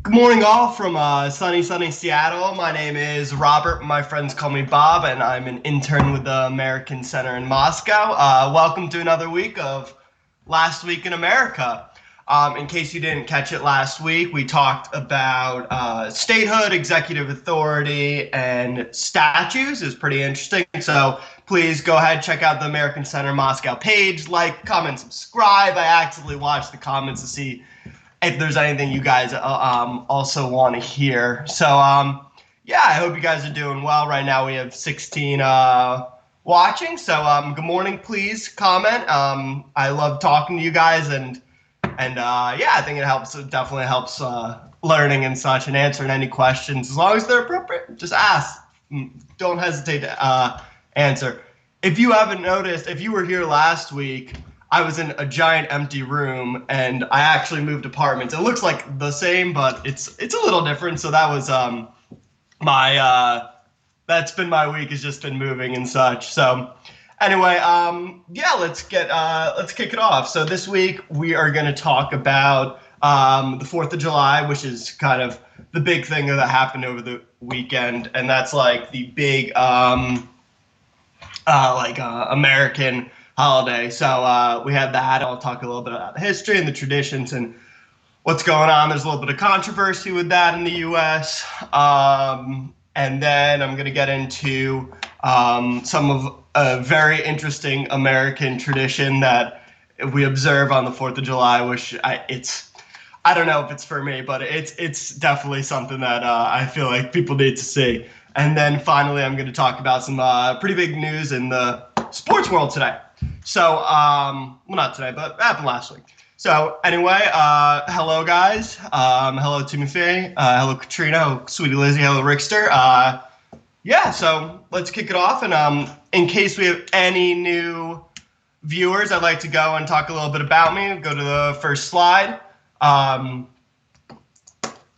Good morning, all from sunny Seattle. My name is Robert. My friends call me Bob, and I'm an intern with the American Center in Moscow. Welcome to another week of Last Week in America. In case you didn't catch it last week, we talked about statehood, executive authority, and statues. It was pretty interesting. So please go ahead, check out the American Center Moscow page, like, comment, subscribe. I actively watch the comments to see if there's anything you guys also want to hear. So yeah, I hope you guys are doing well. Right now we have 16 watching. So good morning, please comment. I love talking to you guys, and yeah, I think it helps. It definitely helps learning and such, and answering any questions as long as they're appropriate. Just ask. Don't hesitate to answer. If you haven't noticed, if you were here last week, I was in a giant empty room, and I actually moved apartments. It looks like the same, but it's a little different. So that was that's been my week, has just been moving and such. So anyway, yeah, let's kick it off. So this week we are going to talk about the 4th of July, which is kind of the big thing that happened over the weekend, and that's like the big American holiday. So we had that. I'll talk a little bit about the history and the traditions and what's going on. There's a little bit of controversy with that in the U.S. And then I'm going to get into some of a very interesting American tradition that we observe on the 4th of July, which I don't know if it's for me, but it's definitely something that I feel like people need to see. And then finally, I'm going to talk about some pretty big news in the sports world today. So, well, not today, but it happened last week. So anyway, hello guys. Hello Timothy. Hello Katrina. Hello Sweetie Lizzie. Hello Rickster. Yeah, so let's kick it off. And in case we have any new viewers, I'd like to go and talk a little bit about me. Go to the first slide.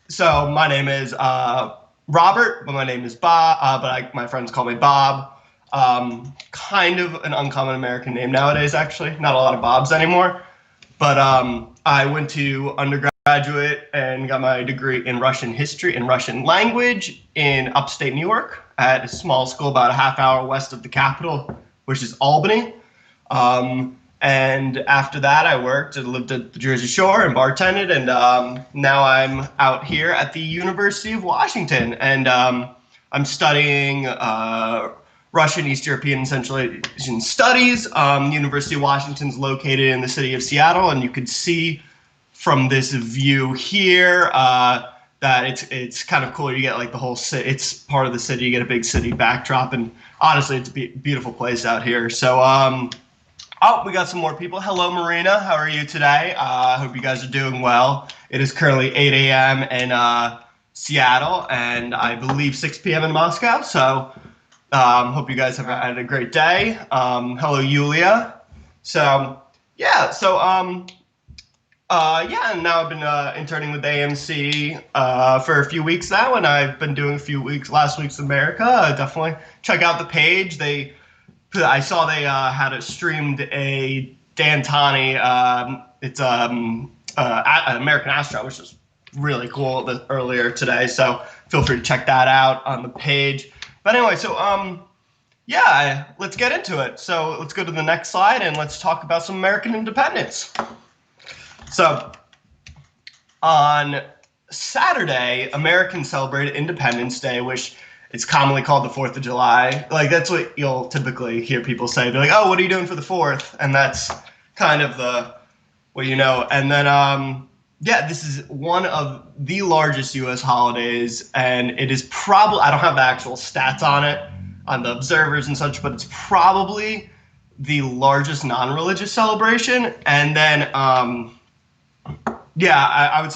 So my name is Robert, but my name is Bob. My friends call me Bob. Kind of an uncommon American name nowadays, actually. Not a lot of Bobs anymore. But I went to undergraduate and got my degree in Russian history and Russian language in upstate New York at a small school about a half hour west of the capital, which is Albany. And after that, I worked and lived at the Jersey Shore and bartended. And now I'm out here at the University of Washington. And I'm studying Russian, East European, and Central Asian Studies. University of Washington is located in the city of Seattle, and you can see from this view here that it's kind of cool. You get like the whole city. It's part of the city. You get a big city backdrop, and honestly, it's a beautiful place out here. So, oh, we got some more people. Hello, Marina. How are you today? I hope you guys are doing well. It is currently 8 a.m. in Seattle, and I believe 6 p.m. in Moscow. So. Hope you guys have had a great day. Hello, Yulia. So, yeah. So, yeah. And now I've been interning with AMC for a few weeks now, and I've been doing a few last week's America. Definitely check out the page. I saw they had it streamed a Dan Tani. It's an American astronaut, which is really cool earlier today. So feel free to check that out on the page. But anyway, so yeah, let's get into it. So let's go to the next slide and let's talk about some American independence. So on Saturday, Americans celebrated Independence Day, which is commonly called the 4th of July. Like, that's what you'll typically hear people say. They're like, oh, what are you doing for the 4th? And that's kind of what you know. And then yeah, this is one of the largest U.S. holidays, and it is probably, I don't have the actual stats on it, on the observers and such, but it's probably the largest non-religious celebration. And then, yeah, I would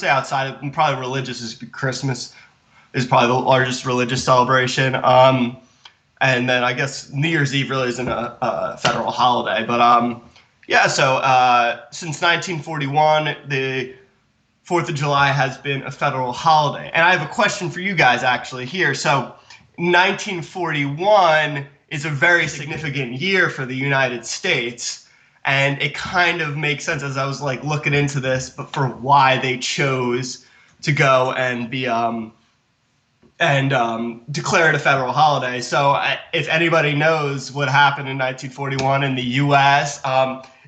say outside of, probably religious, is Christmas is probably the largest religious celebration. And then I guess New Year's Eve really isn't a federal holiday, but yeah, so since 1941, the 4th of July has been a federal holiday. And I have a question for you guys actually here. So 1941 is a very significant year for the United States. And it kind of makes sense as I was like looking into this, but for why they chose to go and be declared a federal holiday. So if anybody knows what happened in 1941 in the U.S.,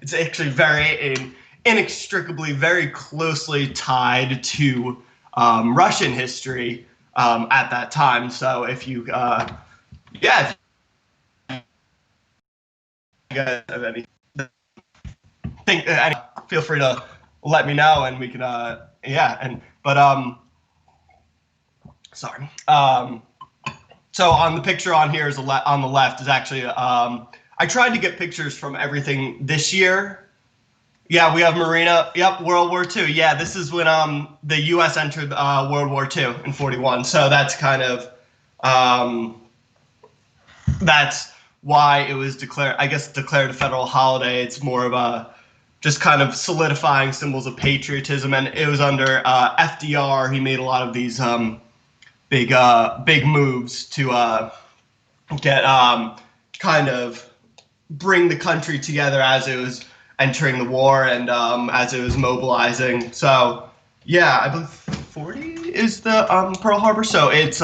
it's actually inextricably, very closely tied to Russian history at that time. So if you, if you guys have any feel free to let me know, and we can, sorry. So on the picture on here is on the left is actually, I tried to get pictures from everything this year. Yeah, we have Marina. Yep, World War II. Yeah, this is when the U.S. entered World War II in 41. So that's kind of, that's why it was declared a federal holiday. It's more of a just kind of solidifying symbols of patriotism. And it was under FDR. He made a lot of these big moves to get kind of bring the country together as it was entering the war and as it was mobilizing. So yeah, I believe 40 is the Pearl Harbor. So it's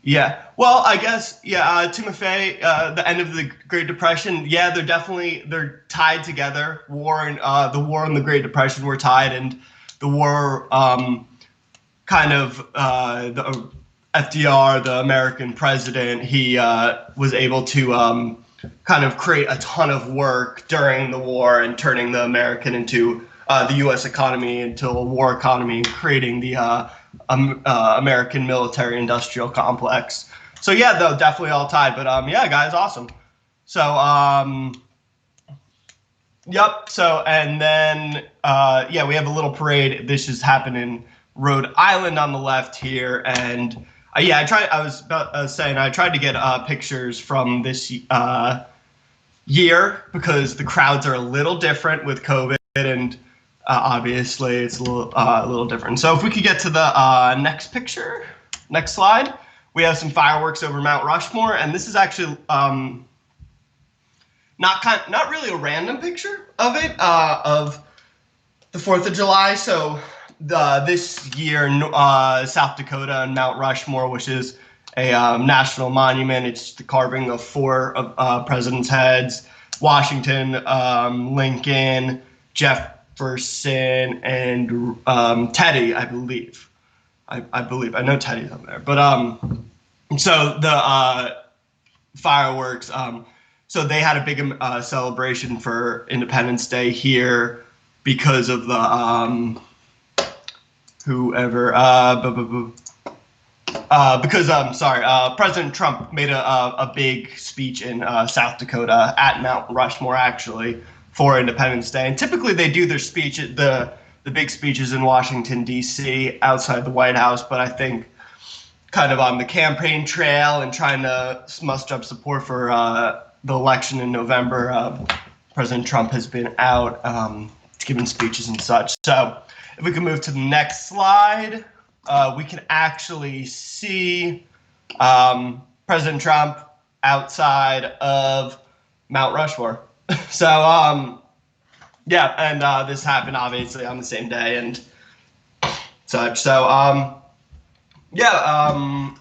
yeah. Well, I guess Timofey, the end of the Great Depression. Yeah, they're tied together. The war and the Great Depression were tied, and the war kind of the FDR, the American president, he was able to kind of create a ton of work during the war and turning the American into the U.S. economy into a war economy, creating the American military-industrial complex. So yeah, though definitely all tied. But yeah, guys, awesome. So yep. So and then yeah, we have a little parade. This just happened in Rhode Island on the left here, and yeah, I was saying I tried to get pictures from this year because the crowds are a little different with COVID, and obviously it's a little different. So if we could get to the next picture, next slide, we have some fireworks over Mount Rushmore, and this is actually not really a random picture of it of the 4th of July. So this year, South Dakota and Mount Rushmore, which is a national monument. It's the carving of 4 of presidents' heads: Washington, Lincoln, Jefferson, and Teddy, I believe. I believe. I know Teddy's up there. But so the fireworks, so they had a big celebration for Independence Day here because of the President Trump made a big speech in South Dakota at Mount Rushmore, actually, for Independence Day. And typically they do their speech at the big speeches in Washington, D.C., outside the White House. But I think kind of on the campaign trail and trying to muster up support for the election in November, President Trump has been out giving speeches and such. So if we can move to the next slide, we can actually see President Trump outside of Mount Rushmore. So yeah, and this happened obviously on the same day and such. So yeah,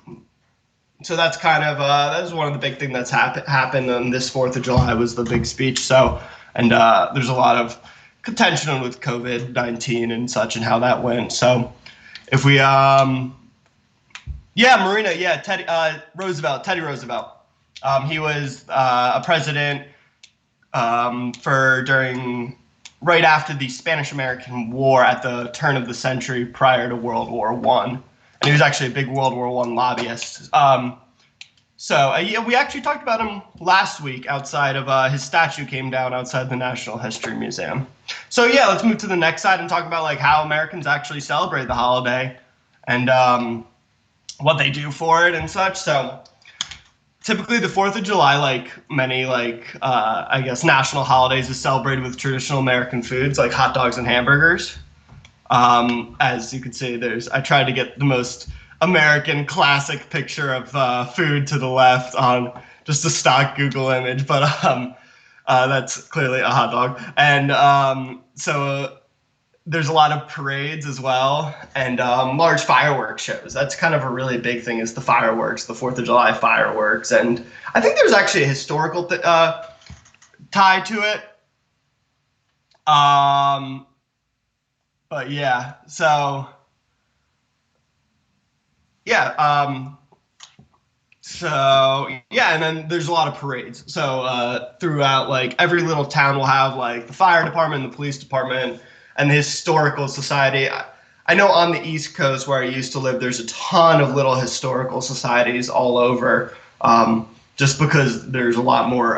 so that's kind of that was one of the big things that's happened on this 4th of July was the big speech. So and there's a lot of contention with COVID-19 and such and how that went. So if we yeah, Marina, yeah, Teddy Roosevelt. He was a president right after the Spanish-American War at the turn of the century prior to World War I. And he was actually a big World War I lobbyist. So yeah, we actually talked about him last week outside of his statue came down outside the National History Museum. So yeah, let's move to the next slide and talk about like how Americans actually celebrate the holiday and what they do for it and such. So typically the 4th of July, like many I guess national holidays, is celebrated with traditional American foods like hot dogs and hamburgers. As you can see, I tried to get the most American classic picture of food to the left on just a stock Google image, but that's clearly a hot dog. And so there's a lot of parades as well, and large fireworks shows. That's kind of a really big thing, is the fireworks, the 4th of July fireworks. And I think there's actually a historical tie to it. But yeah, so yeah, and then there's a lot of parades. So throughout, like, every little town will have like the fire department, the police department, and the historical society. I know on the East Coast where I used to live, there's a ton of little historical societies all over, just because there's a lot more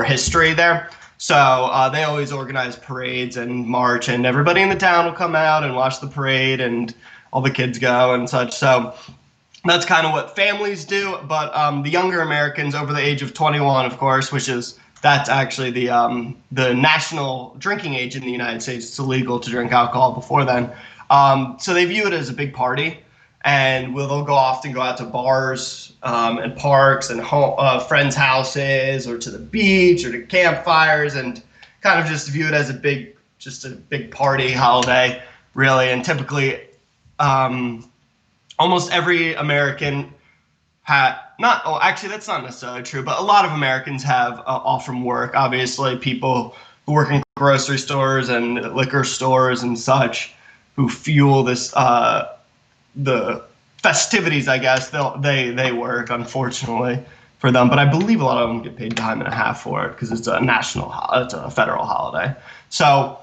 history there. So they always organize parades and march, and everybody in the town will come out and watch the parade, and all the kids go and such. So that's kind of what families do. But the younger Americans over the age of 21, of course, that's actually the national drinking age in the United States. It's illegal to drink alcohol before then. So they view it as a big party, and they'll often go out to bars and parks and friends' houses, or to the beach, or to campfires, and kind of just view it as a big party holiday, really. And typically, almost every American actually, that's not necessarily true, but a lot of Americans have off from work. Obviously, people who work in grocery stores and liquor stores and such, who fuel this the festivities, I guess, they work, unfortunately, for them. But I believe a lot of them get paid time and a half for it, because it's it's a federal holiday. So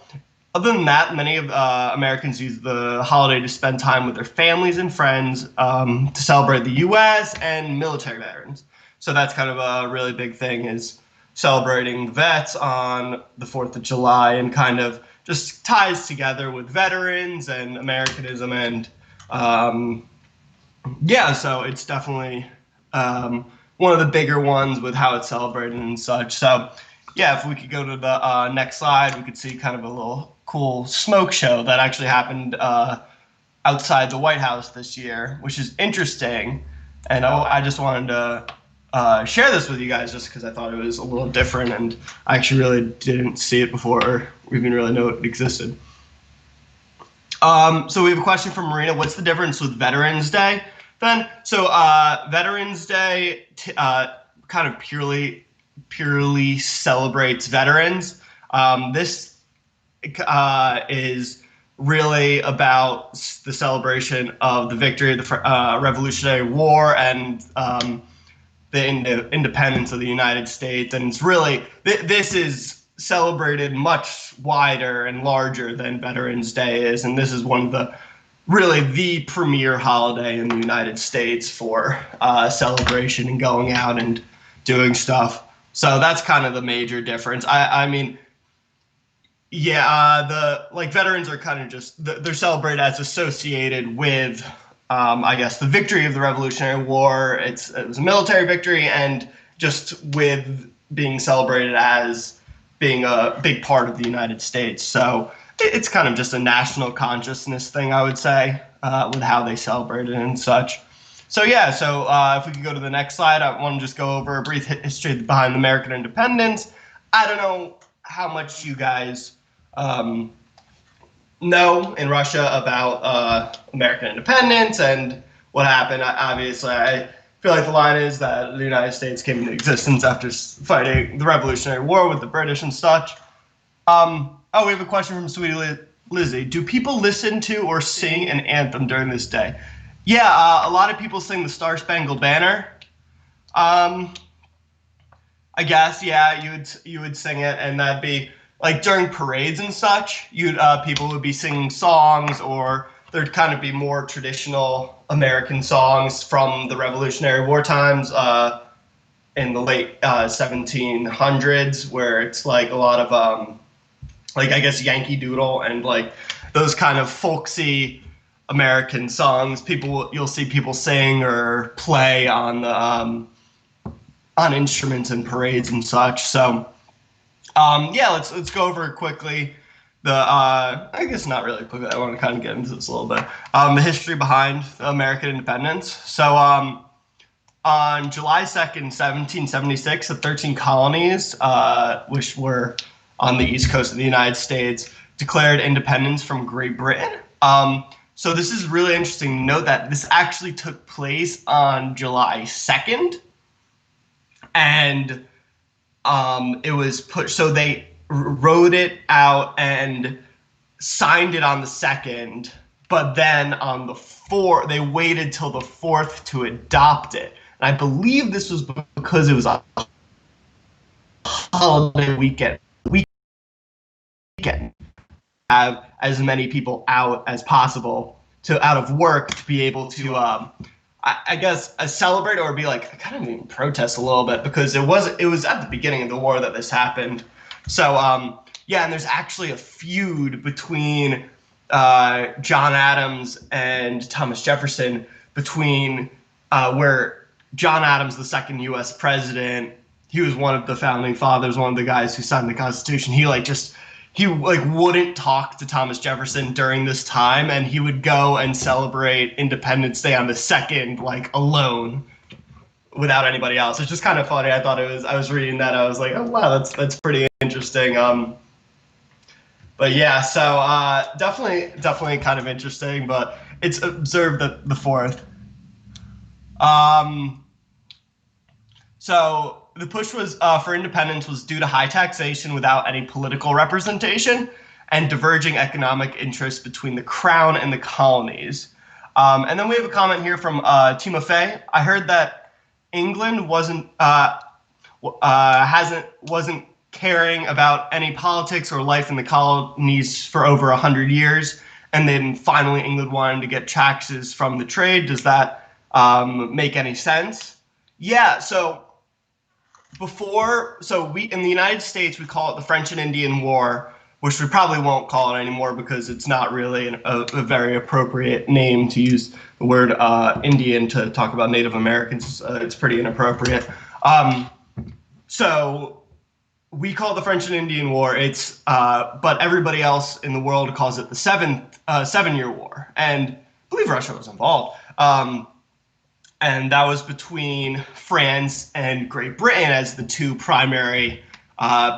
other than that, many of Americans use the holiday to spend time with their families and friends, to celebrate the U.S. and military veterans. So that's kind of a really big thing, is celebrating the vets on the 4th of July, and kind of just ties together with veterans and Americanism. And so it's definitely one of the bigger ones with how it's celebrated and such. So yeah, if we could go to the next slide, we could see kind of a little cool smoke show that actually happened outside the White House this year, which is interesting. And I just wanted to share this with you guys, just because I thought it was a little different, and I actually really didn't see it before, or even really know it existed. So we have a question from Marina. What's the difference with Veterans Day then? So Veterans Day kind of purely celebrates veterans. This is really about the celebration of the victory of the Revolutionary War, and the independence of the United States. And it's really, this is celebrated much wider and larger than Veterans Day is, and this is one of the premier holiday in the United States for celebration and going out and doing stuff. So that's kind of the major difference. I mean, yeah, veterans are kind of just, they're celebrated as associated with, I guess, the victory of the Revolutionary War. It was a military victory, and just with being celebrated as being a big part of the United States. So it's kind of just a national consciousness thing, I would say, with how they celebrate it and such. So yeah, if we could go to the next slide, I want to just go over a brief history behind American independence. I don't know how much you guys know in Russia about American independence and what happened. Obviously, I feel like the line is that the United States came into existence after fighting the Revolutionary War with the British and such. We have a question from Sweetie Lizzie. Do people listen to or sing an anthem during this day? Yeah, a lot of people sing the Star Spangled Banner. I guess, yeah, you would sing it, and that'd be like during parades and such. People would be singing songs, or there'd kind of be more traditional American songs from the Revolutionary War times in the late 1700s, where it's like a lot of I guess Yankee Doodle and like those kind of folksy American songs. You'll see people sing or play on the on instruments in parades and such. So let's go over quickly I guess not really quickly. I want to kind of get into this a little bit. The history behind American independence. So on July 2nd, 1776, the 13 colonies, which were on the east coast of the United States, declared independence from Great Britain. So this is really interesting to note that this actually took place on July 2nd, and it was put, so they wrote it out and signed it on the 2nd, but then on the 4th, they waited till the 4th to adopt it. And I believe this was because it was a holiday weekend. Have as many people out as possible out of work to be able to, I guess, celebrate or be like, kind of even protest a little bit, because it was at the beginning of the war that this happened. So yeah, and there's actually a feud between John Adams and Thomas Jefferson, between where John Adams, the second U.S. president, he was one of the founding fathers, one of the guys who signed the Constitution. He wouldn't talk to Thomas Jefferson during this time, and he would go and celebrate Independence Day on the 2nd, like, alone, without anybody else. It's just kind of funny. I was reading that, I was like, oh wow, that's pretty interesting. But yeah, so definitely kind of interesting, but it's observed the 4th. So the push was for independence was due to high taxation without any political representation and diverging economic interests between the crown and the colonies. And then we have a comment here from Timofey. I heard that England wasn't caring about any politics or life in the colonies for over 100 years, and then finally England wanted to get taxes from the trade. Does that make any sense? Yeah, so we in the United States, we call it the French and Indian War, which we probably won't call it anymore because it's not really a very appropriate name to use the word Indian to talk about Native Americans. It's pretty inappropriate. So we call it the French and Indian War. But everybody else in the world calls it the 7-Year War, and I believe Russia was involved. And that was between France and Great Britain as the two primary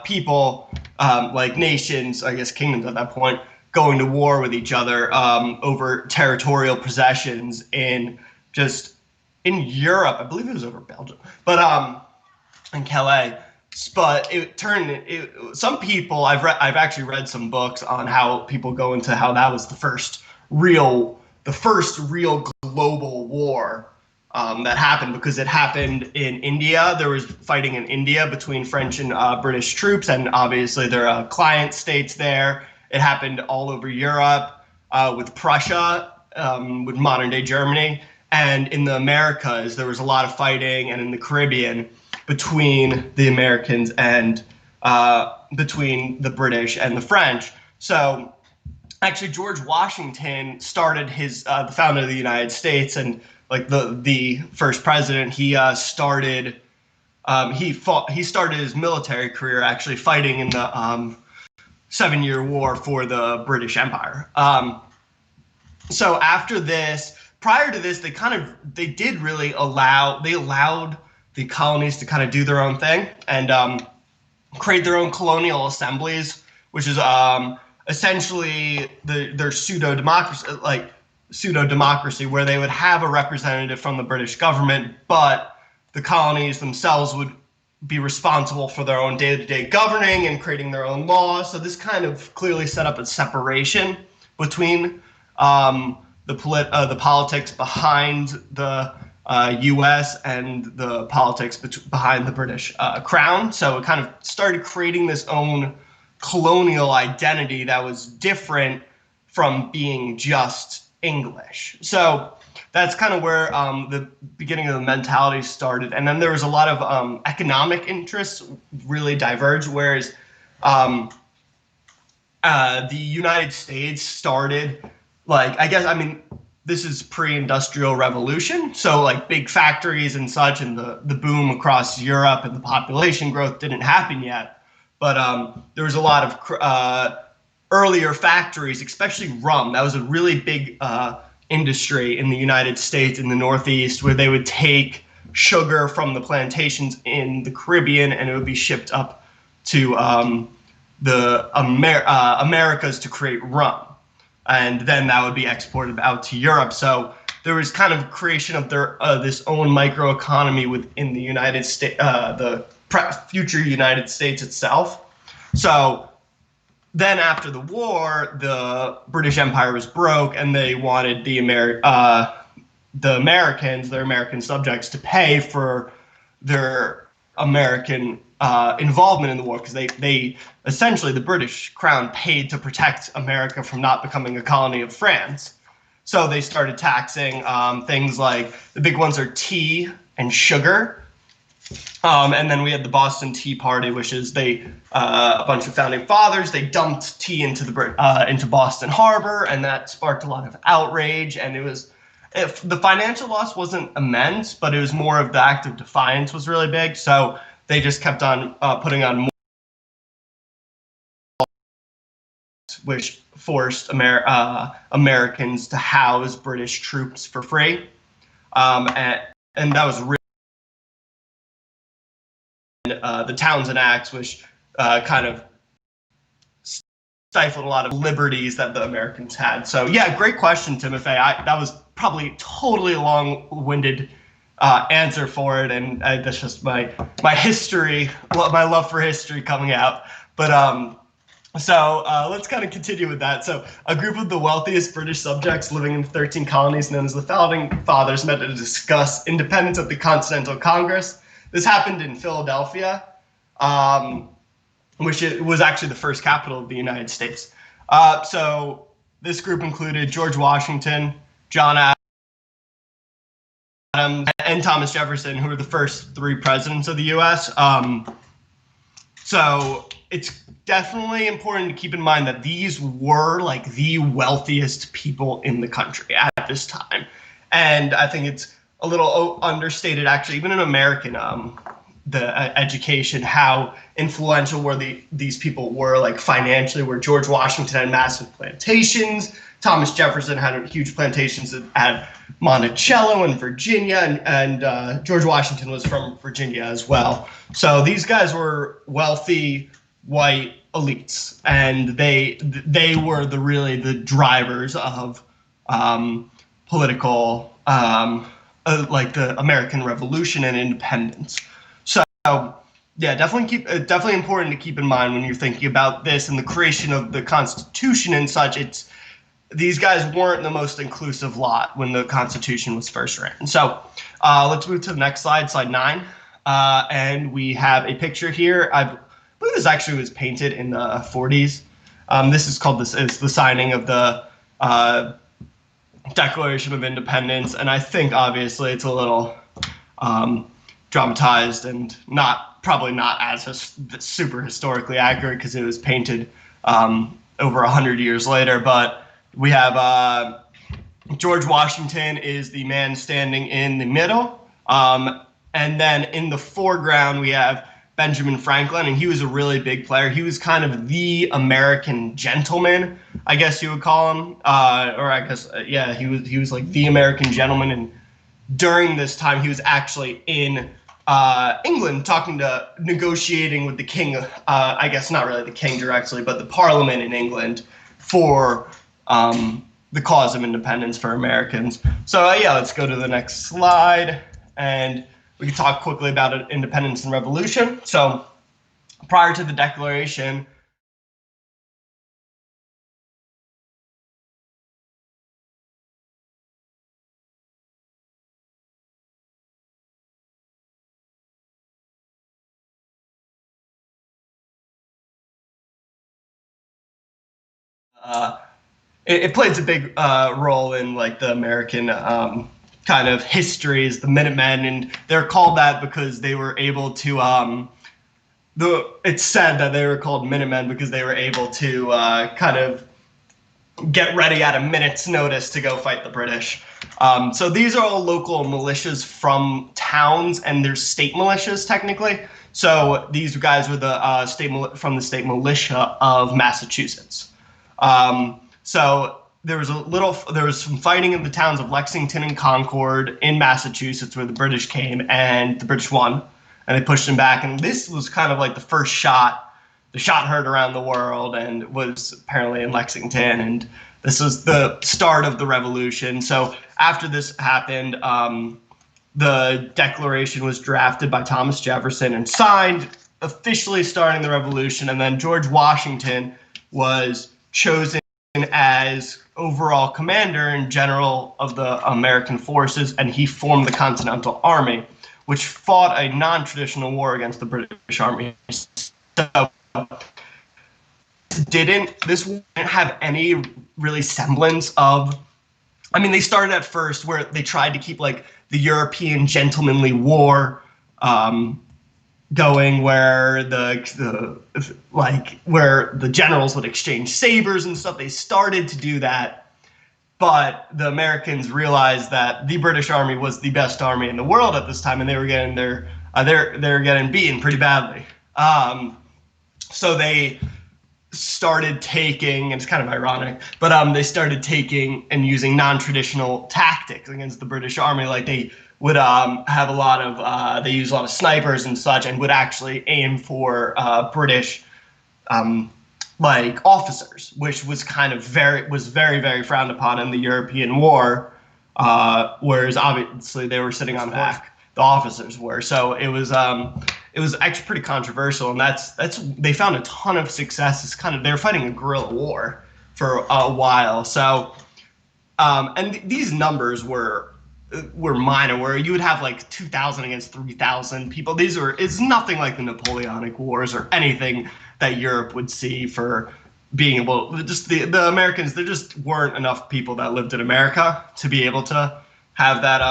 people, like nations, I guess kingdoms at that point, going to war with each other over territorial possessions in Europe. I believe it was over Belgium, but in Calais. But some people, I've actually read some books on how people go into how that was the first real global war that happened, because it happened in India. There was fighting in India between French and British troops, and obviously there are client states there. It happened all over Europe with Prussia, with modern day Germany, and in the Americas there was a lot of fighting, and in the Caribbean between the Americans and between the British and the French. So actually George Washington started the founder of the United States, and like the first president, he started his military career actually fighting in the 7-Year War for the British Empire. So after this, prior to this, they allowed the colonies to kind of do their own thing and create their own colonial assemblies, which is essentially their pseudo-democracy, where they would have a representative from the British government, but the colonies themselves would be responsible for their own day-to-day governing and creating their own laws. So this kind of clearly set up a separation between the politics behind the U.S. and the politics behind the British crown. So it kind of started creating this own colonial identity that was different from being just English. So that's kind of where the beginning of the mentality started. And then there was a lot of economic interests really diverged, whereas the United States started, this is pre-industrial revolution, so like big factories and such, and the boom across Europe and the population growth didn't happen yet. But there was a lot of earlier factories, especially rum. That was a really big industry in the United States, in the Northeast, where they would take sugar from the plantations in the Caribbean and it would be shipped up to Americas to create rum, and then that would be exported out to Europe. So there was kind of creation of their this own microeconomy within the United States, future United States itself. So then after the war, the British Empire was broke, and they wanted the Americans, their American subjects, to pay for their American involvement in the war, because they essentially, the British Crown paid to protect America from not becoming a colony of France. So they started taxing things like, the big ones are tea and sugar. And then we had the Boston Tea Party, which is a bunch of founding fathers. They dumped tea into Boston Harbor, and that sparked a lot of outrage. And the financial loss wasn't immense, but it was more of the act of defiance was really big. So they just kept on putting on more, which forced Americans to house British troops for free. And that was really the Townshend Acts, which kind of stifled a lot of liberties that the Americans had. So yeah, great question, Timothy. That was probably totally long-winded answer for it, and that's just my history, my love for history coming out. But so let's kind of continue with that. So a group of the wealthiest British subjects living in 13 colonies known as the Founding Fathers met to discuss independence at the Continental Congress. This happened in Philadelphia, which was actually the first capital of the United States. So this group included George Washington, John Adams, and Thomas Jefferson, who were the first 3 presidents of the U.S. So it's definitely important to keep in mind that these were like the wealthiest people in the country at this time. And I think it's a little understated, actually, even in American education, how influential these people were, like financially, where George Washington had massive plantations. Thomas Jefferson had huge plantations at Monticello in Virginia, and George Washington was from Virginia as well. So these guys were wealthy white elites, and they were really the drivers of political, like the American Revolution and independence. So yeah, definitely important to keep in mind when you're thinking about this and the creation of the Constitution and such. These guys weren't the most inclusive lot when the Constitution was first written. So let's move to the next slide, slide 9. And we have a picture here. I believe this actually was painted in the 40s. This is the signing of the Declaration of Independence. And I think obviously it's a little dramatized and probably not as super historically accurate, because it was painted over 100 years later. But we have George Washington is the man standing in the middle. And then in the foreground, we have Benjamin Franklin, and he was a really big player. He was kind of the American gentleman, I guess you would call him. Or I guess, yeah, he was like the American gentleman. And during this time, he was actually in England negotiating with the king, I guess not really the king directly, but the parliament in England for the cause of independence for Americans. So yeah, let's go to the next slide, and we can talk quickly about independence and revolution. So prior to the Declaration, it plays a big role in like the American kind of histories, the Minutemen, and they're called that because they were able to. It's said that they were called Minutemen because they were able to kind of get ready at a minute's notice to go fight the British. So these are all local militias from towns, and they're state militias technically. So these guys were the from the state militia of Massachusetts. So there was some fighting in the towns of Lexington and Concord in Massachusetts, where the British came, and the British won, and they pushed them back. And this was kind of like the first shot the shot heard around the world and was apparently in Lexington. And this was the start of the revolution. So after this happened, the Declaration was drafted by Thomas Jefferson and signed, officially starting the revolution. And then George Washington was chosen as overall commander and general of the American forces, and he formed the Continental Army, which fought a non-traditional war against the British Army. So this didn't have any really semblance of, I mean, they started at first where they tried to keep like the European gentlemanly war going, where where the generals would exchange sabers and stuff. They started to do that, but the Americans realized that the British Army was the best army in the world at this time, and they were getting they were getting beaten pretty badly. So they started taking, and it's kind of ironic, but they started taking and using non-traditional tactics against the British Army. Like they would have a lot of, they use a lot of snipers and such, and would actually aim for British like officers, which was kind of very, very frowned upon in the European war, whereas obviously they were sitting on back. The officers were. So it was actually pretty controversial, and that's they found a ton of success. It's kind of, they were fighting a guerrilla war for a while. So and these numbers were minor, where you would have like 2,000 against 3,000 people. It's nothing like the Napoleonic Wars or anything that Europe would see for being able, just the Americans, there just weren't enough people that lived in America to be able to have that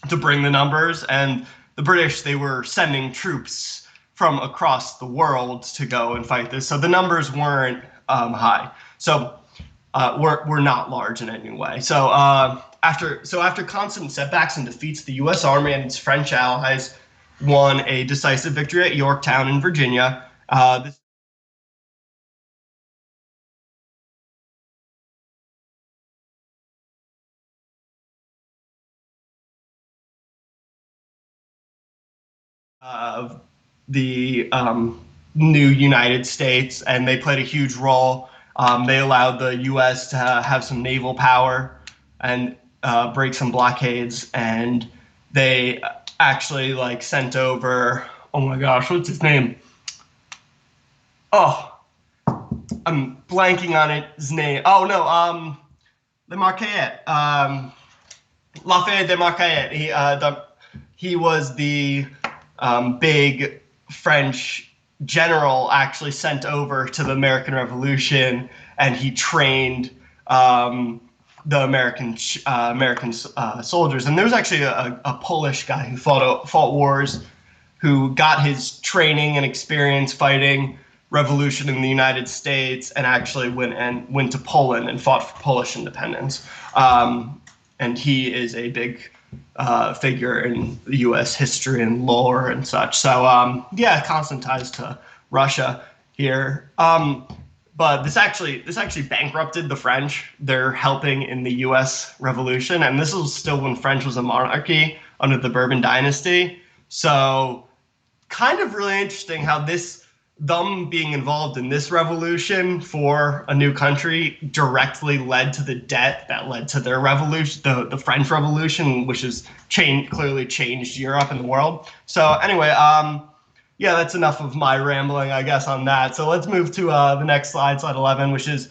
to bring the numbers. And the British, they were sending troops from across the world to go and fight this. So the numbers weren't high. So we're not large in any way. So after constant setbacks and defeats, the U.S. Army and its French allies won a decisive victory at Yorktown in Virginia. This of the new United States, and they played a huge role. They allowed the U.S. to have some naval power and break some blockades, and they actually like sent over, oh my gosh, what's his name? Oh, I'm blanking on his name. Oh no, the Marquette, Lafayette de Marquette. He was the big French general actually sent over to the American Revolution, and he trained the American soldiers. And there was actually a Polish guy who fought wars, who got his training and experience fighting revolution in the United States, and actually went to Poland and fought for Polish independence. And he is a big figure in the U.S. history and lore and such. So yeah, constant ties to Russia here. But this actually bankrupted the French. They're helping in the U.S. Revolution, and this was still when French was a monarchy under the Bourbon dynasty. So kind of really interesting how them being involved in this revolution for a new country directly led to the debt that led to their revolution, the French Revolution, which has clearly changed Europe and the world. So anyway, yeah, that's enough of my rambling, I guess, on that. So let's move to the next slide, slide 11, which is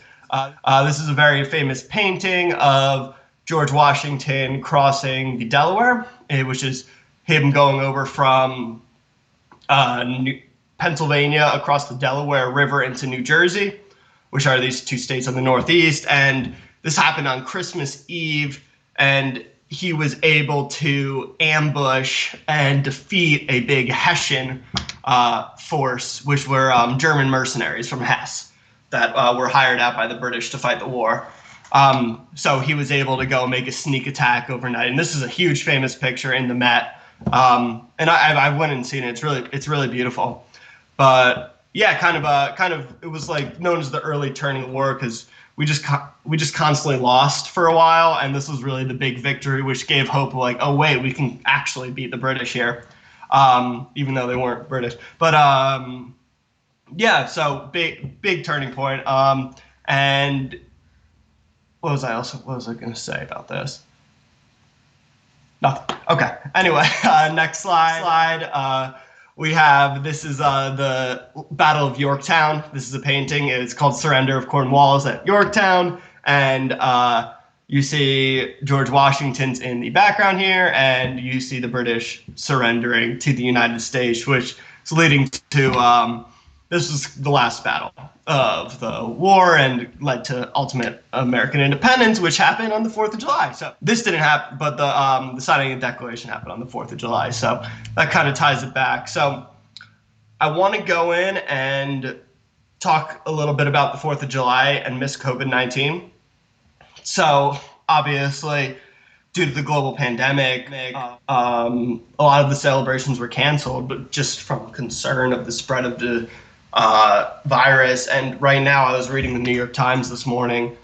this is a very famous painting of George Washington crossing the Delaware, which is him going over from Pennsylvania across the Delaware River into New Jersey, which are these two states on the Northeast. And this happened on Christmas Eve, and he was able to ambush and defeat a big Hessian force, which were German mercenaries from Hesse that were hired out by the British to fight the war. So he was able to go make a sneak attack overnight. And this is a huge famous picture in the Met. And I went and seen it. It's really beautiful. But yeah, kind of it was like known as the early turning of the war, because we just constantly lost for a while, and this was really the big victory, which gave hope, like, oh wait, we can actually beat the British here, even though they weren't British. But yeah, so big turning point. And what was I going to say about this? Nothing. Okay. Anyway, next slide. We have this is the Battle of Yorktown. This is a painting. It's called Surrender of Cornwallis at Yorktown, and you see George Washington's in the background here, and you see the British surrendering to the United States, which is leading to this was the last battle of the war and led to ultimate American independence, which happened on the 4th of July. So this didn't happen, but the signing of the Declaration happened on the 4th of July. So that kind of ties it back. So I want to go in and talk a little bit about the 4th of July and miss COVID-19. So obviously, due to the global pandemic, a lot of the celebrations were canceled, but just from concern of the spread of the virus. And right now, I was reading the New York Times this morning,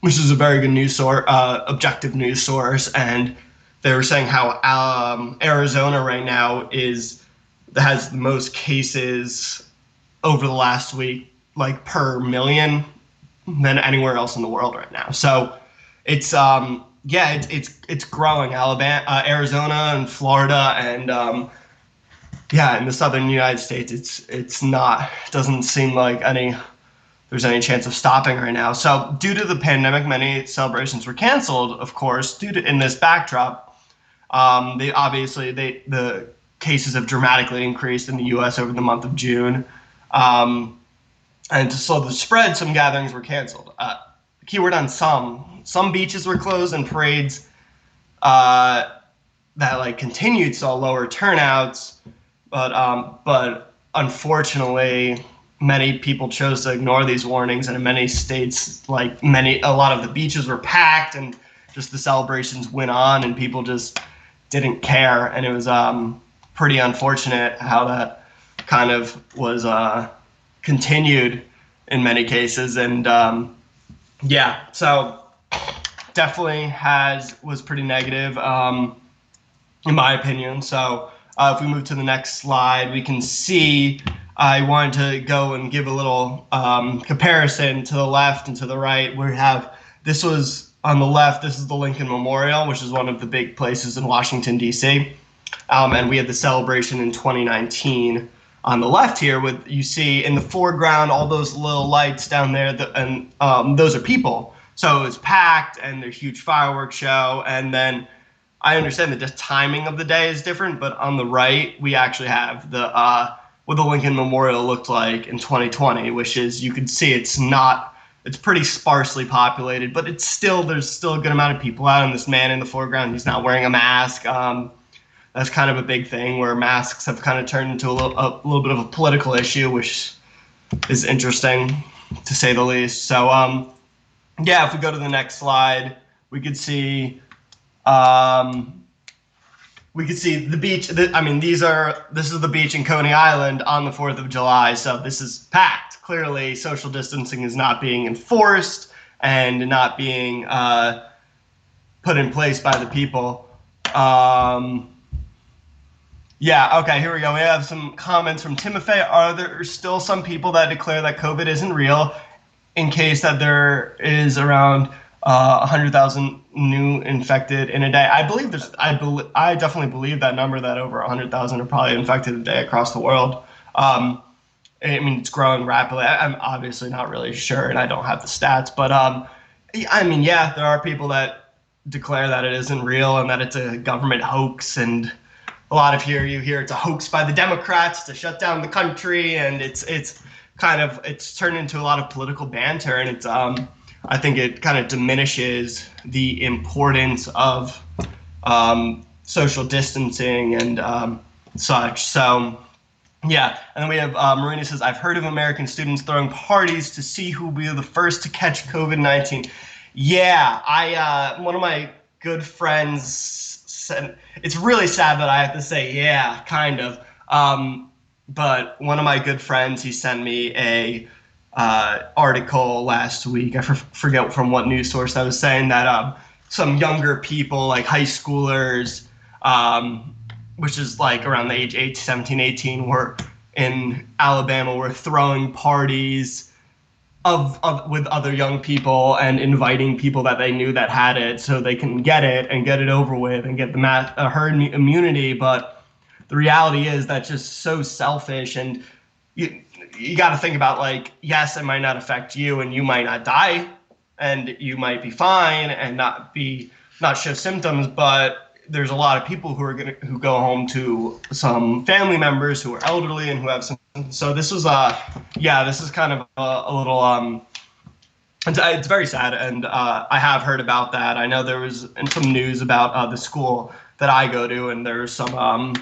which is a very good news source, objective news source, and they were saying how Arizona right now has the most cases over the last week, like per million, than anywhere else in the world right now. So it's it's growing. Alabama, Arizona, and Florida, and in the southern United States, it doesn't seem like there's any chance of stopping right now. So due to the pandemic, many celebrations were canceled, of course, in this backdrop. The cases have dramatically increased in the U.S. over the month of June. And to slow the spread, some gatherings were canceled. Keyword on some. Some beaches were closed and parades that continued saw lower turnouts. But unfortunately, many people chose to ignore these warnings, and in many states, a lot of the beaches were packed, and just the celebrations went on, and people just didn't care, and it was pretty unfortunate how that kind of was continued in many cases, and so definitely was pretty negative in my opinion. So if we move to the next slide, we can see I wanted to go and give a little comparison to the left and to the right. This was on the left, this is the Lincoln Memorial, which is one of the big places in Washington, D.C. And we had the celebration in 2019 on the left here. You see in the foreground all those little lights down there, and those are people. So it's packed, and there's a huge fireworks show. And then I understand that the timing of the day is different, but on the right, we actually have what the Lincoln Memorial looked like in 2020, which is, you can see it's pretty sparsely populated, but there's still a good amount of people out, and this man in the foreground, he's not wearing a mask. That's kind of a big thing, where masks have kind of turned into a little bit of a political issue, which is interesting to say the least. So if we go to the next slide, we could see the beach. This is the beach in Coney Island on the 4th of July. So this is packed. Clearly, social distancing is not being enforced and not being put in place by the people. Okay, here we go. We have some comments from Timothy. Are there still some people that declare that COVID isn't real, in case that there is around 100,000 new infected in a day? I definitely believe that number, that over 100,000 are probably infected a day across the world. It's growing rapidly. I'm obviously not really sure, and I don't have the stats, but there are people that declare that it isn't real and that it's a government hoax, and a lot of you hear it's a hoax by the Democrats to shut down the country, and it's turned into a lot of political banter, and it's I think it kind of diminishes the importance of social distancing and such. So and then we have Marina says, I've heard of American students throwing parties to see who will be the first to catch COVID-19. One of my good friends said, it's really sad that I have to say, kind of. But one of my good friends, he sent me a article last week. I forget from what news source that was saying that some younger people, like high schoolers, which is like around the age 17, 18, were in Alabama were throwing parties with other young people and inviting people that they knew that had it so they can get it and get it over with and get the herd immunity. But the reality is that's just so selfish, and you got to think about, like, yes, it might not affect you and you might not die and you might be fine and not show symptoms, but there's a lot of people who go home to some family members who are elderly and who have some. So this was this is kind of a little it's very sad, and I have heard about that. I know there was some news about the school that I go to, and there's some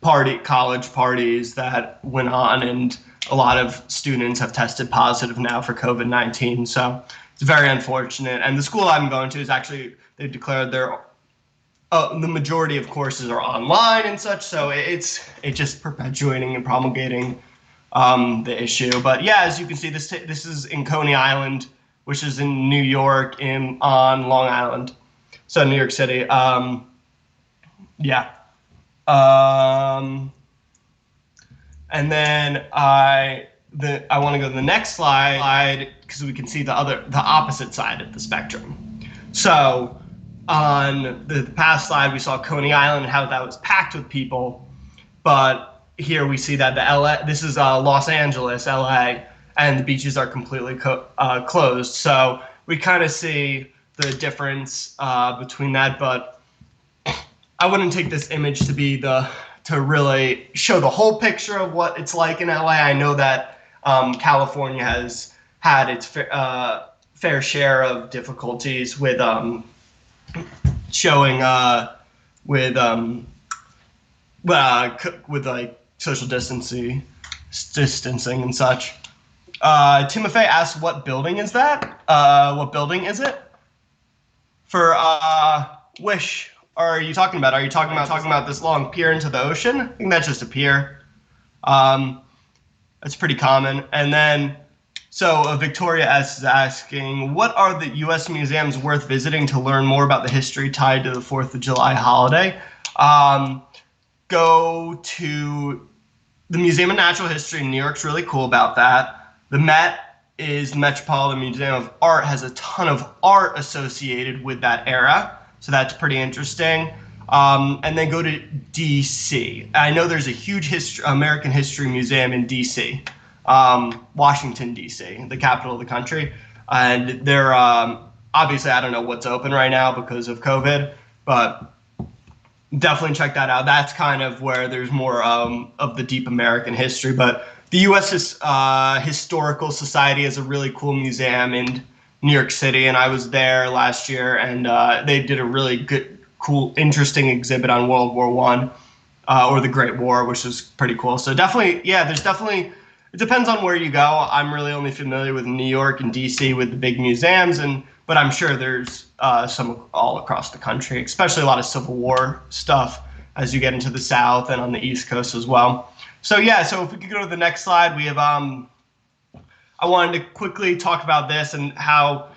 college parties that went on, and a lot of students have tested positive now for COVID-19. So it's very unfortunate. And the school I'm going to is actually, they've declared the majority of courses are online and such. So it's just perpetuating and promulgating the issue. But yeah, as you can see, this is in Coney Island, which is in New York, on Long Island, so New York City. And then I want to go to the next slide because we can see the opposite side of the spectrum. So on the past slide, we saw Coney Island, how that was packed with people, but here we see that this is Los Angeles, LA, and the beaches are completely closed. So we kind of see the difference between that, but I wouldn't take this image to really show the whole picture of what it's like in LA. I know that California has had its fair share of difficulties with showing with like social distancing and such. Timothy asks, what building is that? What building is it? For Wish, are you talking about? Are you talking about this long pier into the ocean? I think that's just a pier. That's pretty common. And then, so Victoria S is asking, what are the U.S. museums worth visiting to learn more about the history tied to the 4th of July holiday? Go to the Museum of Natural History in New York's really cool about that. The Met is Metropolitan Museum of Art, has a ton of art associated with that era. So that's pretty interesting. And then go to D.C. I know there's a huge American History Museum in D.C., Washington, D.C., the capital of the country. And they're obviously, I don't know what's open right now because of COVID, but definitely check that out. That's kind of where there's more of the deep American history. But the U.S. Historical Society is a really cool museum in New York City, and I was there last year, and they did a really good, cool, interesting exhibit on World War I, or the Great War, which was pretty cool. So definitely, yeah, it depends on where you go. I'm really only familiar with New York and DC with the big museums, but I'm sure there's some all across the country, especially a lot of Civil War stuff as you get into the South and on the East Coast as well. So yeah, so if we could go to the next slide, we have I wanted to quickly talk about this and how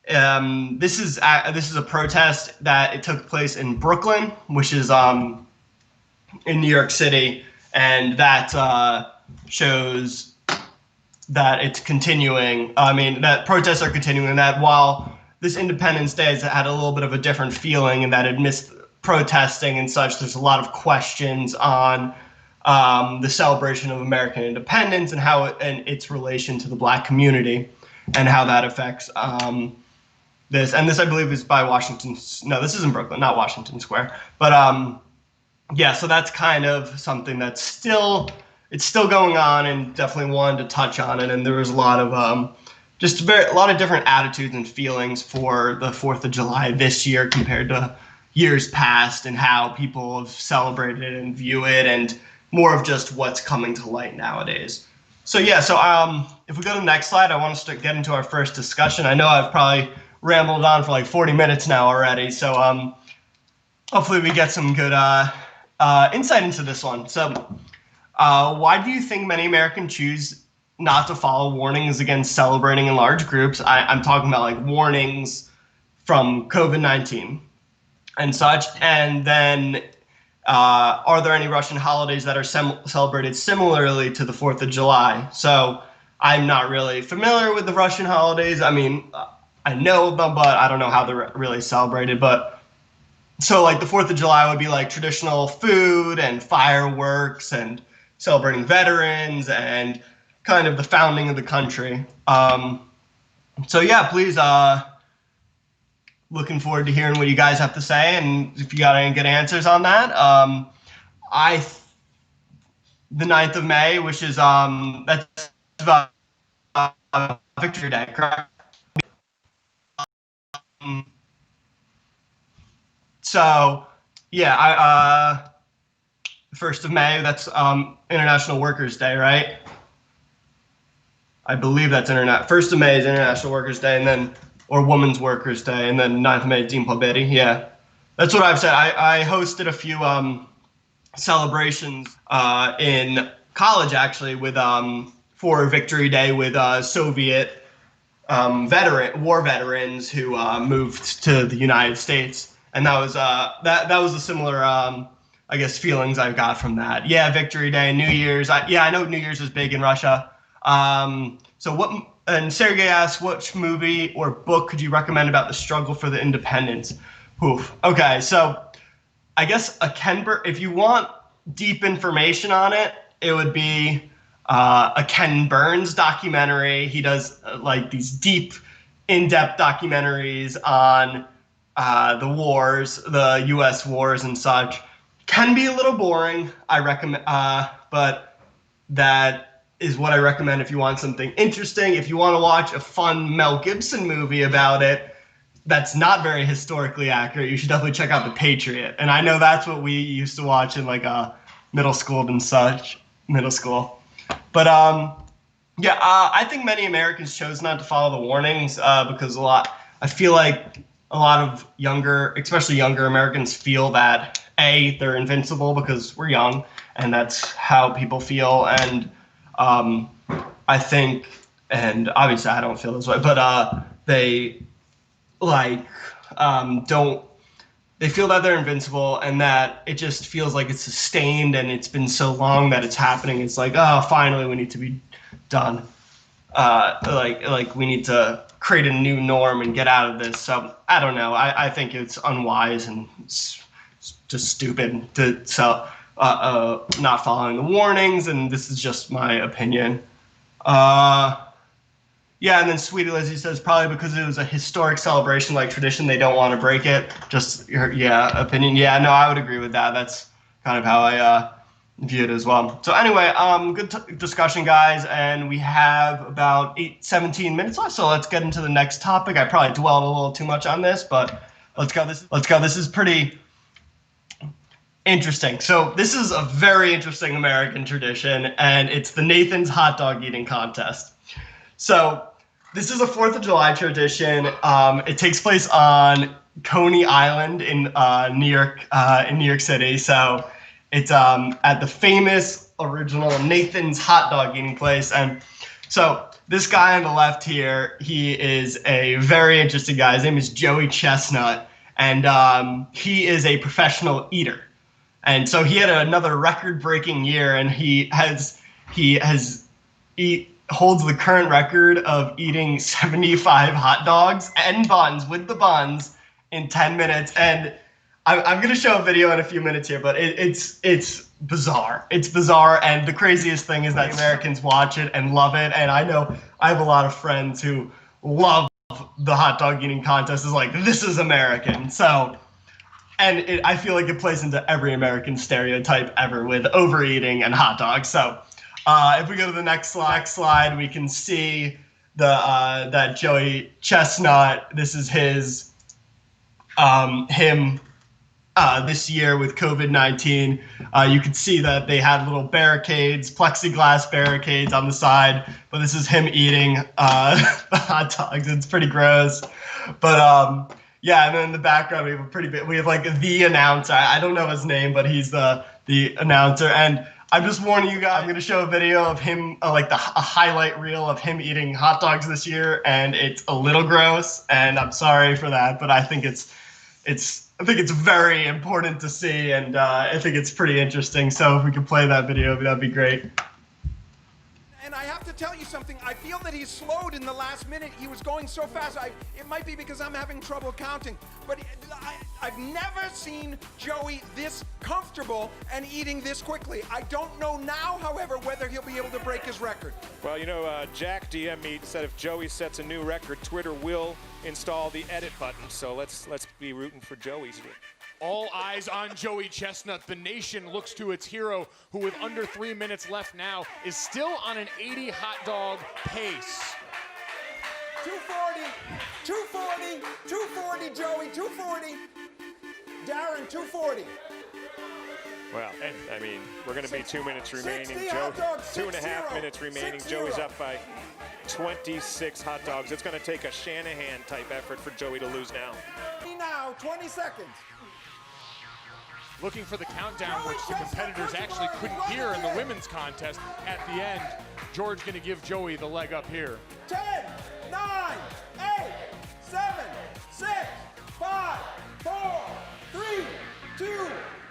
this is a protest that it took place in Brooklyn, which is in New York City, and that shows that it's continuing. I mean, that protests are continuing, and that while this Independence Day has had a little bit of a different feeling and that it missed protesting and such, there's a lot of questions on the celebration of American independence and and its relation to the Black community and how that affects this. And this, I believe, is by Washington. No, this isn't Brooklyn, not Washington Square. But yeah, so that's kind of something that's still going on, and definitely wanted to touch on it. And there was a lot of a lot of different attitudes and feelings for the 4th of July this year compared to years past, and how people have celebrated it and view it, and more of just what's coming to light nowadays. So yeah, so if we go to the next slide, I want to get into our first discussion. I know I've probably rambled on for like 40 minutes now already, so hopefully we get some good insight into this one. So why do you think many Americans choose not to follow warnings against celebrating in large groups? I'm talking about like warnings from COVID-19 and such. And then are there any Russian holidays that are celebrated similarly to the 4th of July? So I'm not really familiar with the Russian holidays. I mean, I know them, but I don't know how they're really celebrated. But so like the 4th of July would be like traditional food and fireworks and celebrating veterans and kind of the founding of the country. So yeah, please, looking forward to hearing what you guys have to say, and if you got any good answers on that. The 9th of May, which is that's about Victory Day, correct? So yeah, 1st of May, that's International Workers' Day, right? I believe that's 1st of May is International Workers' Day, and then or Women's Workers' Day, and then 9th of May is Dean Pobedi. Yeah, that's what I've said. I hosted a few celebrations in college actually with for Victory Day with Soviet war veterans who moved to the United States, and that was that was a similar I guess feelings I got from that. Yeah, Victory Day, New Year's. I know New Year's is big in Russia. So what? And Sergey asks, which movie or book could you recommend about the struggle for the independence? Oof. Okay, so I guess if you want deep information on it, it would be a Ken Burns documentary. He does like these deep, in-depth documentaries on the wars, the U.S. wars and such. Can be a little boring, I recommend, but that is what I recommend if you want something interesting. If you want to watch a fun Mel Gibson movie about it that's not very historically accurate, you should definitely check out The Patriot. And I know that's what we used to watch in like middle school and such. Middle school. But I think many Americans chose not to follow the warnings because I feel like a lot of especially younger Americans feel that they're invincible because we're young, and that's how people feel. And I think, and obviously I don't feel this way, but they they feel that they're invincible, and that it just feels like it's sustained, and it's been so long that it's happening. It's like, oh, finally we need to be done. Like we need to create a new norm and get out of this. So I don't know. I think it's unwise and it's just stupid to not following the warnings, and this is just my opinion. Yeah, and then Sweetie Lizzie says probably because it was a historic celebration like tradition, they don't want to break it. Just your opinion. Yeah, no, I would agree with that. That's kind of how I view it as well. So anyway, good discussion, guys, and we have about 17 minutes left. So let's get into the next topic. I probably dwelled a little too much on this, but let's go. This is pretty interesting. So this is a very interesting American tradition, and it's the Nathan's hot dog eating contest. So this is a 4th of July tradition. It takes place on Coney Island in New York City. So it's at the famous original Nathan's hot dog eating place. And so this guy on the left here, he is a very interesting guy. His name is Joey Chestnut, and he is a professional eater. And so he had another record-breaking year, and he holds the current record of eating 75 hot dogs and buns with the buns in 10 minutes. And I'm going to show a video in a few minutes here, but it's bizarre. It's bizarre, and the craziest thing is that Americans watch it and love it. And I know I have a lot of friends who love the hot dog eating contest. Is like, this is American. So, and I feel like it plays into every American stereotype ever with overeating and hot dogs. So if we go to the next slide, we can see that Joey Chestnut. This is him this year with COVID-19. You could see that they had little barricades, plexiglass barricades on the side, but this is him eating the hot dogs. It's pretty gross, but yeah. And then in the background we have like the announcer. I don't know his name, but he's the announcer. And I'm just warning you guys, I'm going to show a video of him, a highlight reel of him eating hot dogs this year, and it's a little gross, and I'm sorry for that, but I think it's I think it's very important to see, and I think it's pretty interesting. So if we could play that video, that'd be great. And I have to tell you something. I feel that he's slowed in the last minute. He was going so fast. It might be because I'm having trouble counting, but I've never seen Joey this comfortable and eating this quickly. I don't know now, however, whether he'll be able to break his record. Well, you know, Jack DM me said if Joey sets a new record, Twitter will install the edit button. So let's be rooting for Joey's here. All eyes on Joey Chestnut. The nation looks to its hero, who with under 3 minutes left now is still on an 80 hot dog pace. 240, 240, 240, Joey, 240. Darren, 240. Well, I mean, we're going to be 2 minutes remaining. 60 Joe, hot dogs, 2.5 minutes remaining. 60. Joey's up by 26 hot dogs. It's going to take a Shanahan-type effort for Joey to lose now. Now, 20 seconds. Looking for the countdown, which the competitors actually couldn't hear in the women's contest. At the end, George going to give Joey the leg up here. 10, 9, 8, 7, 6, 5, 4, 3, 2,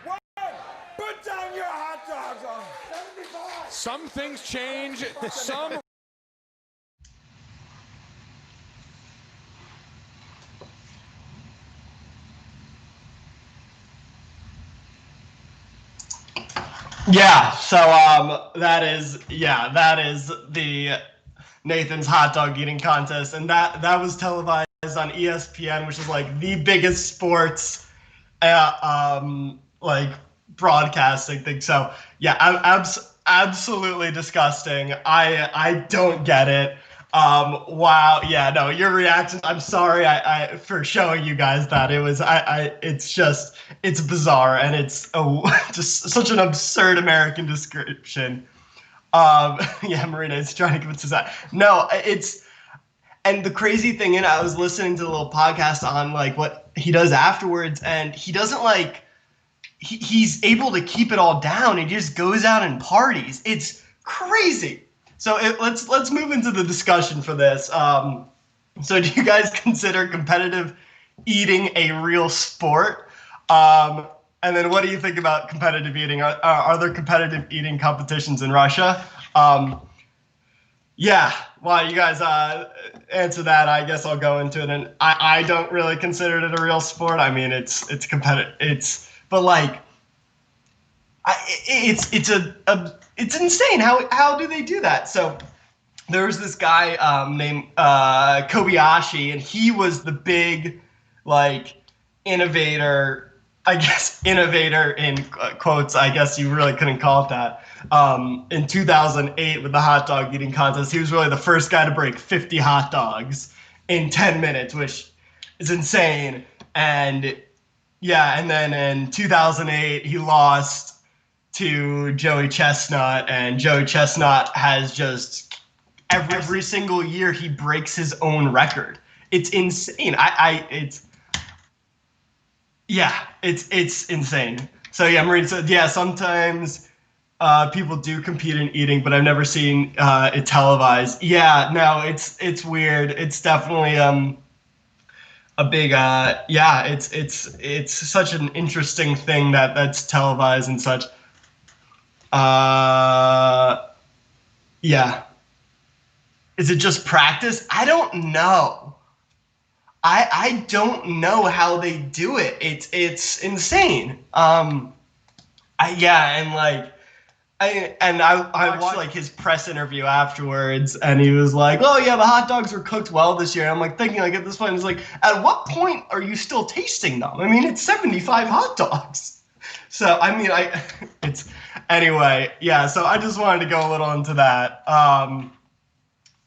1. Put down your hot dogs on 75. Some things change, some... Yeah, so that is the Nathan's hot dog eating contest, and that was televised on ESPN, which is like the biggest sports like broadcasting thing. So yeah, absolutely disgusting. I don't get it. Wow, yeah, no, your reaction, I'm sorry I for showing you guys that. It was it's bizarre, and it's just such an absurd American description. Yeah, Marina is trying to convince us that. No, and the crazy thing, and I was listening to a little podcast on like what he does afterwards, and he doesn't like, he's able to keep it all down. He just goes out and parties. It's crazy. So let's move into the discussion for this. So do you guys consider competitive eating a real sport? And then what do you think about competitive eating? Are there competitive eating competitions in Russia? Yeah, well, you guys answer that. I guess I'll go into it. And I don't really consider it a real sport. I mean, it's competitive. But like, it's insane. How do they do that? So there's this guy named Kobayashi, and he was the big like innovator in quotes. I guess you really couldn't call it that. In 2008 with the hot dog eating contest, he was really the first guy to break 50 hot dogs in 10 minutes, which is insane. And yeah, and then in 2008 he lost to Joey Chestnut, and Joey Chestnut has just every single year he breaks his own record. It's insane. It's insane. So yeah, Marine said, yeah, sometimes people do compete in eating, but I've never seen it televised. Yeah, no, it's weird. It's definitely a big it's such an interesting thing that's televised and such. Yeah. Is it just practice? I don't know. I don't know how they do it. It's insane. I watched like his press interview afterwards, and he was like, "Oh yeah, the hot dogs were cooked well this year." And I'm like thinking, like at this point, it's like, at what point are you still tasting them? I mean, it's 75 hot dogs. So I mean, anyway, yeah. So I just wanted to go a little into that.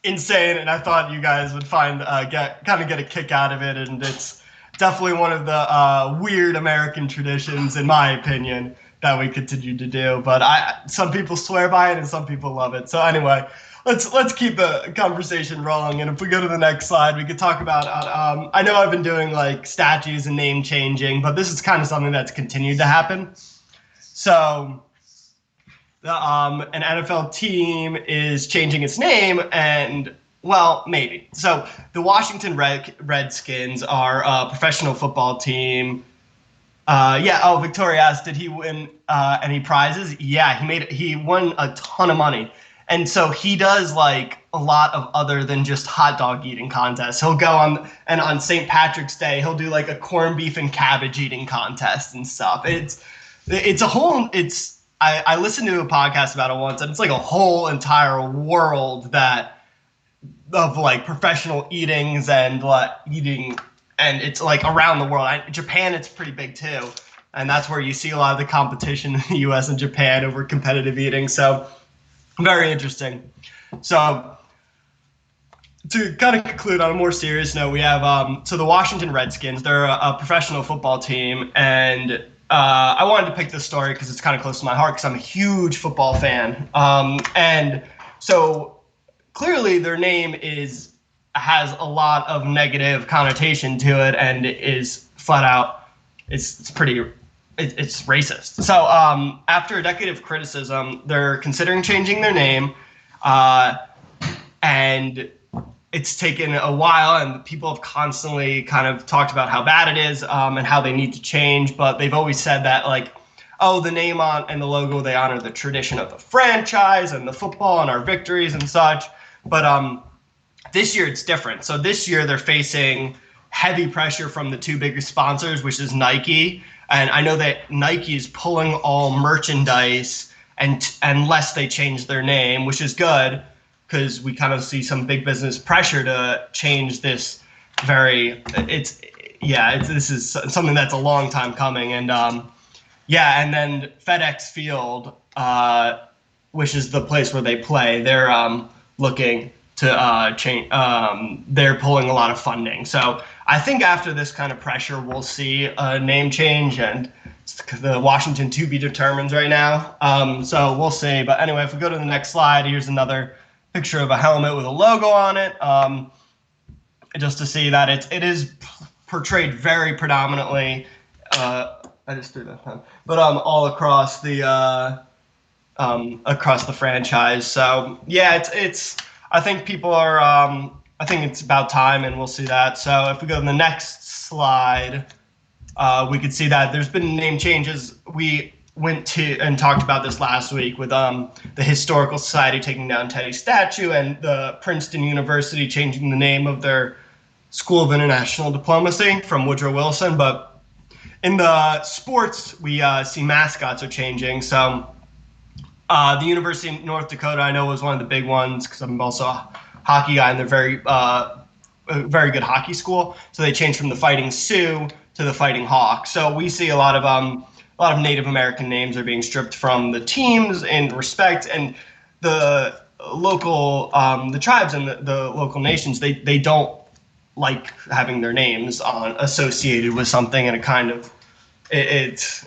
Insane, and I thought you guys would get a kick out of it, and it's definitely one of the weird American traditions, in my opinion, that we continue to do. But some people swear by it, and some people love it. So anyway, let's keep the conversation rolling, and if we go to the next slide, we could talk about. I know I've been doing like statues and name changing, but this is kind of something that's continued to happen. So an NFL team is changing its name, and well, maybe. So the Washington Redskins are a professional football team Yeah. Oh, Victoria asked, did he win any prizes? Yeah, he won a ton of money. And so he does like a lot of other than just hot dog eating contests. He'll go on St. Patrick's Day, he'll do like a corned beef and cabbage eating contest and stuff. I listened to a podcast about it once, and it's like a whole entire world of like professional eatings and like eating, and it's like around the world. Japan, it's pretty big too, and that's where you see a lot of the competition in the U.S. and Japan over competitive eating. So very interesting. So to kind of conclude on a more serious note, we have so the Washington Redskins. They're a professional football team, and I wanted to pick this story because it's kind of close to my heart because I'm a huge football fan. And so clearly their name has a lot of negative connotation to it, and is flat out it's racist. So after a decade of criticism, they're considering changing their name, and it's taken a while, and people have constantly kind of talked about how bad it is and how they need to change. But they've always said that, like, oh, the name on and the logo, they honor the tradition of the franchise and the football and our victories and such. But this year it's different. So this year they're facing heavy pressure from the two biggest sponsors, which is Nike. And I know that Nike is pulling all merchandise unless they change their name, which is good, because we kind of see some big business pressure to change this. This is something that's a long time coming. And and then FedEx Field, which is the place where they play, they're looking to change. They're pulling a lot of funding. So I think after this kind of pressure, we'll see a name change, and the Washington to be determined right now. So we'll see. But anyway, if we go to the next slide, here's another picture of a helmet with a logo on it, just to see that it is portrayed very predominantly. I just threw that pen, but all across the franchise. So yeah, it's. I think people are. I think it's about time, and we'll see that. So if we go to the next slide, we could see that there's been name changes. We went to and talked about this last week with the Historical Society taking down Teddy's statue, and the Princeton University changing the name of their School of International Diplomacy from Woodrow Wilson. But in the sports, we see mascots are changing. So the University of North Dakota, I know, was one of the big ones because I'm also a hockey guy, and they're a very good hockey school. So they changed from the Fighting Sioux to the Fighting Hawks. So we see a lot of Native American names are being stripped from the teams in respect, and the local, the tribes and the local nations, they don't like having their names associated with something, and it kind of, it's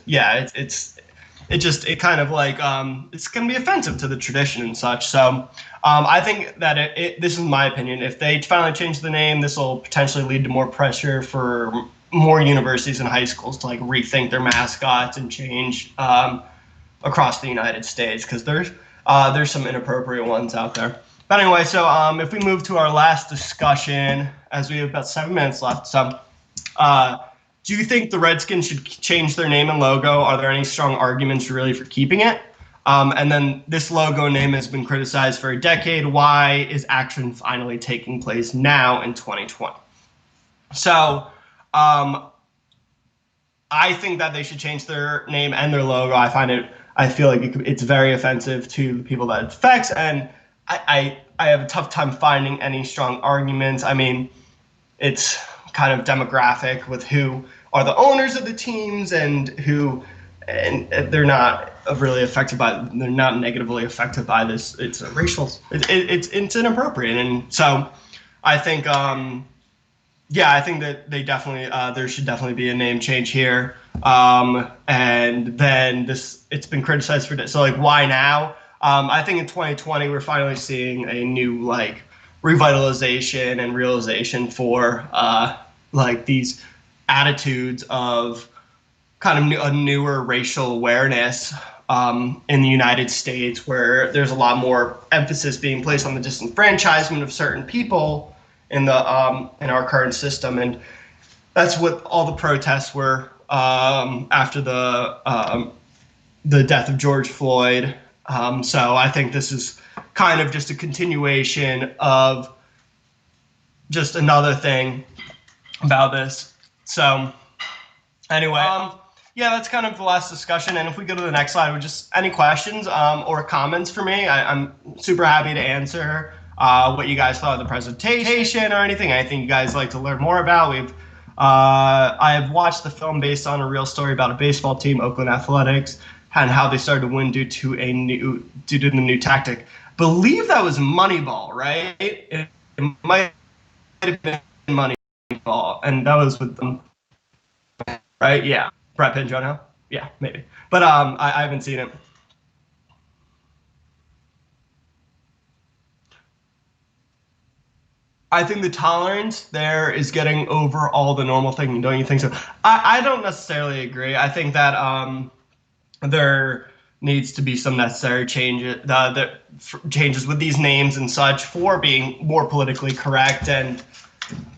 kind of like, it's going to be offensive to the tradition and such. So I think that this is my opinion. If they finally change the name, this will potentially lead to more pressure for more universities and high schools to like rethink their mascots and change across the United States, because there's some inappropriate ones out there. But anyway, so if we move to our last discussion, as we have about 7 minutes left. So do you think the Redskins should change their name and logo? Are there any strong arguments really for keeping it? And then this logo name has been criticized for a decade. Why is action finally taking place now in 2020? So I think that they should change their name and their logo. I feel like it's very offensive to the people that it affects, and I have a tough time finding any strong arguments. I mean, it's kind of demographic with who are the owners of the teams and they're not really affected they're not negatively affected by this. It's a racial, it's inappropriate. And so I think, I think that they definitely, there should definitely be a name change here. And then it's been criticized for this. So like, why now? I think in 2020, we're finally seeing a new like revitalization and realization for like these attitudes of kind of a newer racial awareness in the United States, where there's a lot more emphasis being placed on the disenfranchisement of certain people in our current system. And that's what all the protests were after the death of George Floyd. So I think this is kind of just a continuation of just another thing about this. So anyway, yeah, that's kind of the last discussion. And if we go to the next slide, just any questions or comments for me, I'm super happy to answer what you guys thought of the presentation or anything you guys like to learn more about. I have watched the film based on a real story about a baseball team, Oakland Athletics, and how they started to win due to the new tactic. Believe that was Moneyball, right? It might have been Moneyball, and that was with them, right? Yeah, Brad Pitt and Jonah. Yeah, maybe, but I haven't seen it. I think the tolerance there is getting over all the normal thing. Don't you think so? I don't necessarily agree. I think that there needs to be some necessary changes with these names and such for being more politically correct. And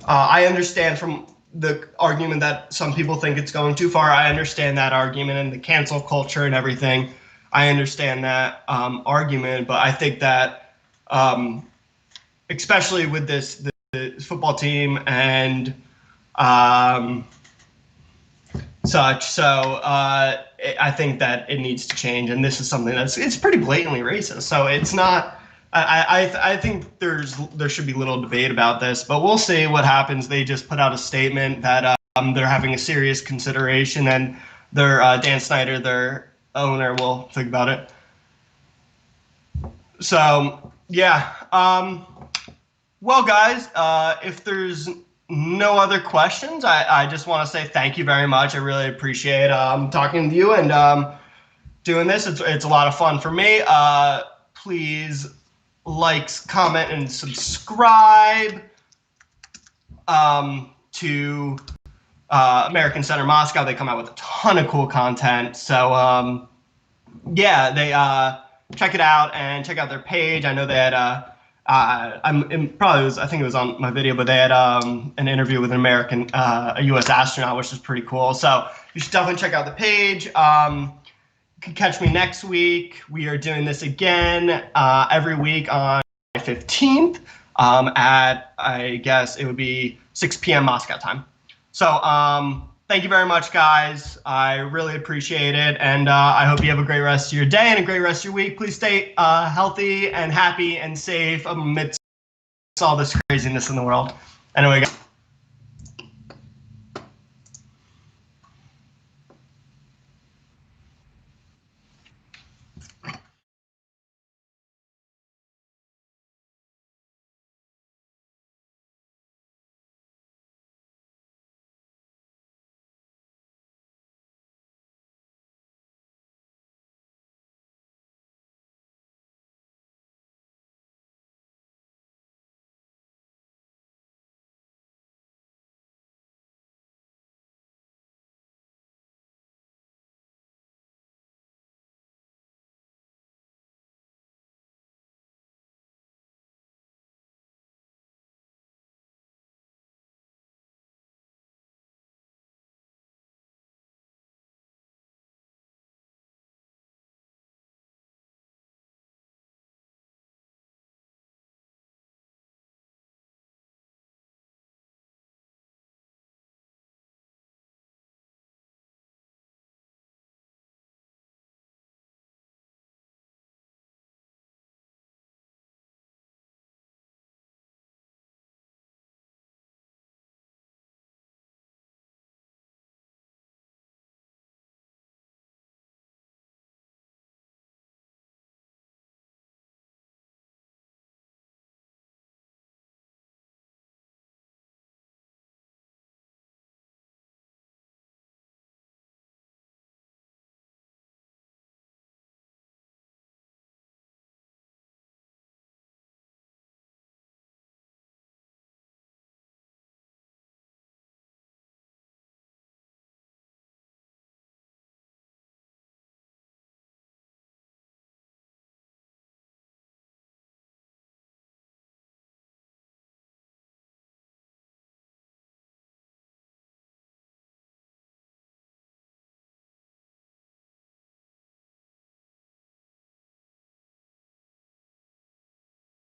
I understand from the argument that some people think it's going too far. I understand that argument and the cancel culture and everything. I understand that argument, but I think that especially with the football team and such. So I think that it needs to change, and this is something it's pretty blatantly racist. So it's not. I think there should be little debate about this, but we'll see what happens. They just put out a statement that they're having a serious consideration, and their Dan Snyder, their owner, will think about it. So yeah. Well, guys, if there's no other questions, I just want to say thank you very much. I really appreciate talking to you and doing this. It's a lot of fun for me. Please like, comment, and subscribe to American Center Moscow. They come out with a ton of cool content. So yeah, they check it out and check out their page. I know they had I think it was on my video, but they had an interview with a U.S. astronaut, which is pretty cool. So you should definitely check out the page. You can catch me next week. We are doing this again every week on July 15th at, I guess it would be 6 p.m. Moscow time. So thank you very much, guys. I really appreciate it, and I hope you have a great rest of your day and a great rest of your week. Please stay healthy and happy and safe amidst all this craziness in the world. Anyway, guys.